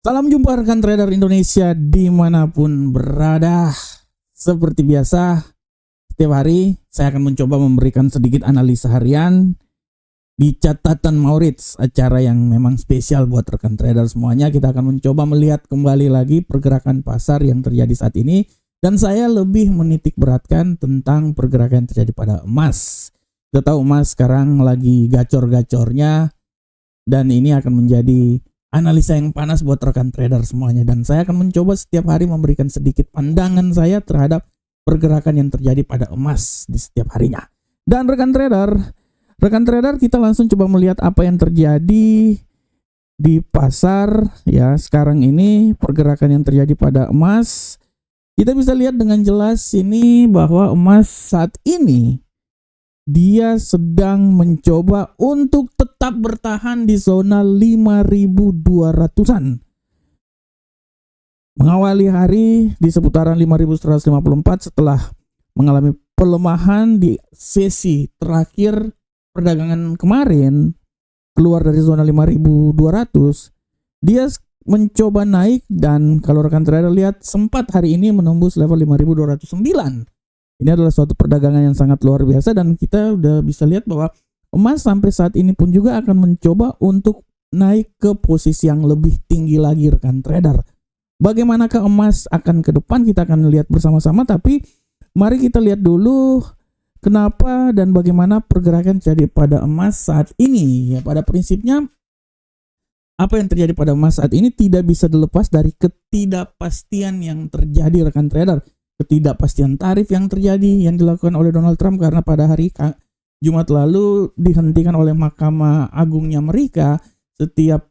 Salam jumpa rekan trader Indonesia dimanapun berada. Seperti biasa, setiap hari saya akan mencoba memberikan sedikit analisa harian di catatan Maurits, acara yang memang spesial buat rekan trader semuanya. Kita akan mencoba melihat kembali lagi pergerakan pasar yang terjadi saat ini, dan saya lebih menitik beratkan tentang pergerakan yang terjadi pada emas. Kita tahu emas sekarang lagi gacor-gacornya, dan ini akan menjadi analisa yang panas buat rekan trader semuanya, dan saya akan mencoba setiap hari memberikan sedikit pandangan saya terhadap pergerakan yang terjadi pada emas di setiap harinya. Dan rekan trader kita langsung coba melihat apa yang terjadi di pasar ya sekarang ini. Pergerakan yang terjadi pada emas, kita bisa lihat dengan jelas ini bahwa emas saat ini dia sedang mencoba untuk tetap bertahan di zona 5.200-an. Mengawali hari di seputaran 5.154 setelah mengalami pelemahan di sesi terakhir perdagangan kemarin, keluar dari zona 5.200, dia mencoba naik, dan kalau rekan trader lihat sempat hari ini menembus level 5.209. Ini adalah suatu perdagangan yang sangat luar biasa, dan kita udah bisa lihat bahwa emas sampai saat ini pun juga akan mencoba untuk naik ke posisi yang lebih tinggi lagi rekan trader. Bagaimanakah emas akan ke depan, kita akan lihat bersama-sama, tapi mari kita lihat dulu kenapa dan bagaimana pergerakan terjadi pada emas saat ini. Ya, pada prinsipnya apa yang terjadi pada emas saat ini tidak bisa dilepas dari ketidakpastian yang terjadi rekan trader. Ketidakpastian tarif yang terjadi, yang dilakukan oleh Donald Trump, karena pada hari Jumat lalu dihentikan oleh Mahkamah Agungnya Amerika setiap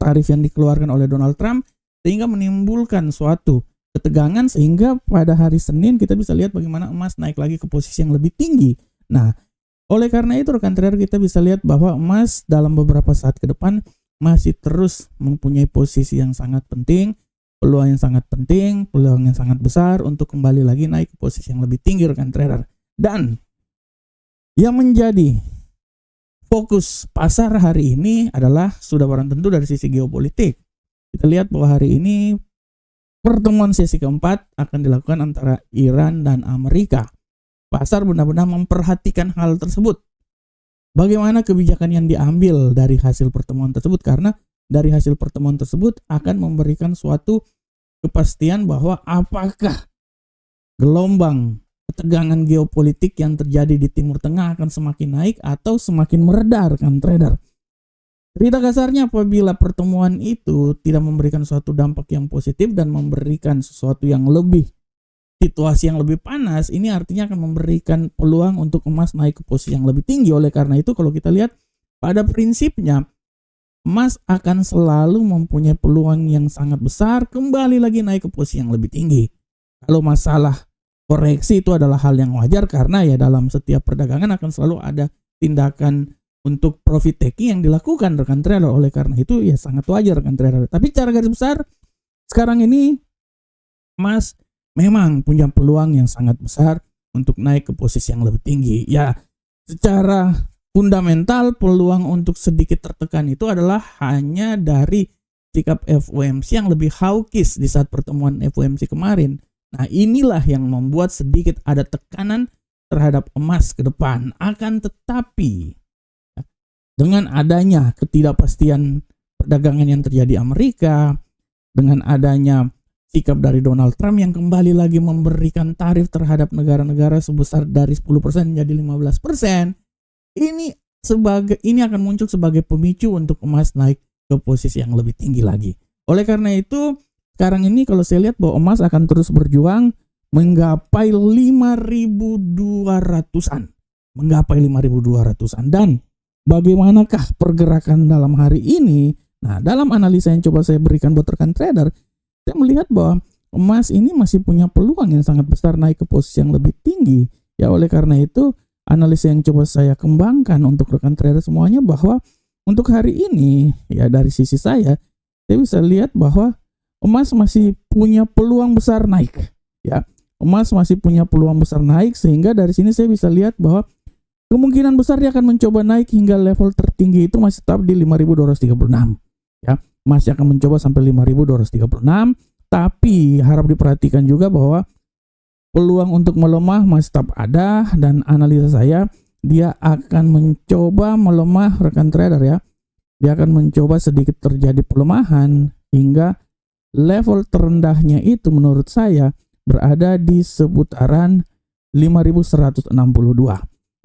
tarif yang dikeluarkan oleh Donald Trump, sehingga menimbulkan suatu ketegangan, sehingga pada hari Senin kita bisa lihat bagaimana emas naik lagi ke posisi yang lebih tinggi. Nah, oleh karena itu rekan trader kita bisa lihat bahwa emas dalam beberapa saat ke depan masih terus mempunyai posisi yang sangat penting, peluang yang sangat penting, peluang yang sangat besar untuk kembali lagi naik ke posisi yang lebih tinggi rekan trader. Dan yang menjadi fokus pasar hari ini adalah sudah barang tentu dari sisi geopolitik. Kita lihat bahwa hari ini pertemuan sesi keempat akan dilakukan antara Iran dan Amerika. Pasar benar-benar memperhatikan hal tersebut. Bagaimana kebijakan yang diambil dari hasil pertemuan tersebut, karena dari hasil pertemuan tersebut akan memberikan suatu kepastian bahwa apakah gelombang ketegangan geopolitik yang terjadi di Timur Tengah akan semakin naik atau semakin mereda rekan trader. Cerita kasarnya, apabila pertemuan itu tidak memberikan suatu dampak yang positif dan memberikan sesuatu yang lebih, situasi yang lebih panas, ini artinya akan memberikan peluang untuk emas naik ke posisi yang lebih tinggi. Oleh karena itu kalau kita lihat pada prinsipnya emas akan selalu mempunyai peluang yang sangat besar kembali lagi naik ke posisi yang lebih tinggi. Kalau masalah koreksi itu adalah hal yang wajar, karena ya dalam setiap perdagangan akan selalu ada tindakan untuk profit taking yang dilakukan rekan trader. Oleh karena itu ya sangat wajar rekan trader. Tapi secara garis besar sekarang ini emas memang punya peluang yang sangat besar untuk naik ke posisi yang lebih tinggi. Ya, secara fundamental peluang untuk sedikit tertekan itu adalah hanya dari sikap FOMC yang lebih hawkish di saat pertemuan FOMC kemarin. Nah, inilah yang membuat sedikit ada tekanan terhadap emas ke depan. Akan tetapi dengan adanya ketidakpastian perdagangan yang terjadi Amerika, dengan adanya sikap dari Donald Trump yang kembali lagi memberikan tarif terhadap negara-negara sebesar dari 10% menjadi 15%, ini akan muncul sebagai pemicu untuk emas naik ke posisi yang lebih tinggi lagi. Oleh karena itu sekarang ini kalau saya lihat bahwa emas akan terus berjuang menggapai 5.200-an. Dan bagaimanakah pergerakan dalam hari ini? Nah, dalam analisa yang coba saya berikan buat rekan trader, saya melihat bahwa emas ini masih punya peluang yang sangat besar naik ke posisi yang lebih tinggi. Ya, oleh karena itu analisa yang coba saya kembangkan untuk rekan trader semuanya, bahwa untuk hari ini ya dari sisi saya bisa lihat bahwa emas masih punya peluang besar naik. Ya, emas masih punya peluang besar naik, sehingga dari sini saya bisa lihat bahwa kemungkinan besar dia akan mencoba naik hingga level tertinggi itu masih tetap di 5.236. Ya, masih akan mencoba sampai 5.236, tapi harap diperhatikan juga bahwa peluang untuk melemah masih tetap ada, dan analisa saya dia akan mencoba melemah rekan trader ya. Dia akan mencoba sedikit terjadi pelemahan hingga level terendahnya itu menurut saya berada di seputaran 5.162.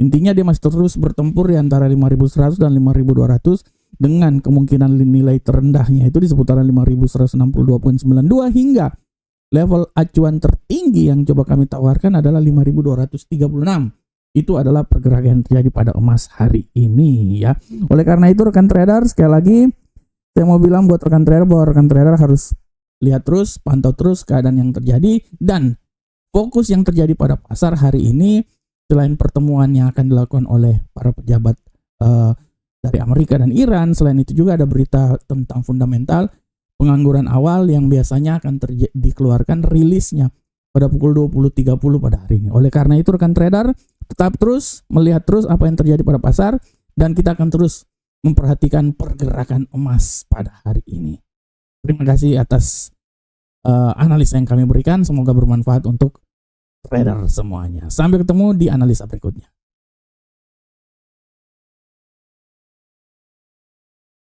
Intinya dia masih terus bertempur di antara 5.100 dan 5.200 dengan kemungkinan nilai terendahnya itu di seputaran 5.162.92 hingga level acuan tertinggi yang coba kami tawarkan adalah 5.236. Itu adalah pergerakan yang terjadi pada emas hari ini ya. Oleh karena itu rekan trader, sekali lagi saya mau bilang buat rekan trader bahwa rekan trader harus lihat terus, pantau terus keadaan yang terjadi, dan fokus yang terjadi pada pasar hari ini selain pertemuan yang akan dilakukan oleh para pejabat dari Amerika dan Iran, selain itu juga ada berita tentang fundamental pengangguran awal yang biasanya akan dikeluarkan rilisnya pada pukul 20.30 pada hari ini. Oleh karena itu rekan trader, tetap terus melihat terus apa yang terjadi pada pasar, dan kita akan terus memperhatikan pergerakan emas pada hari ini. Terima kasih atas analisa yang kami berikan, semoga bermanfaat untuk trader semuanya. Sampai ketemu di analisa berikutnya.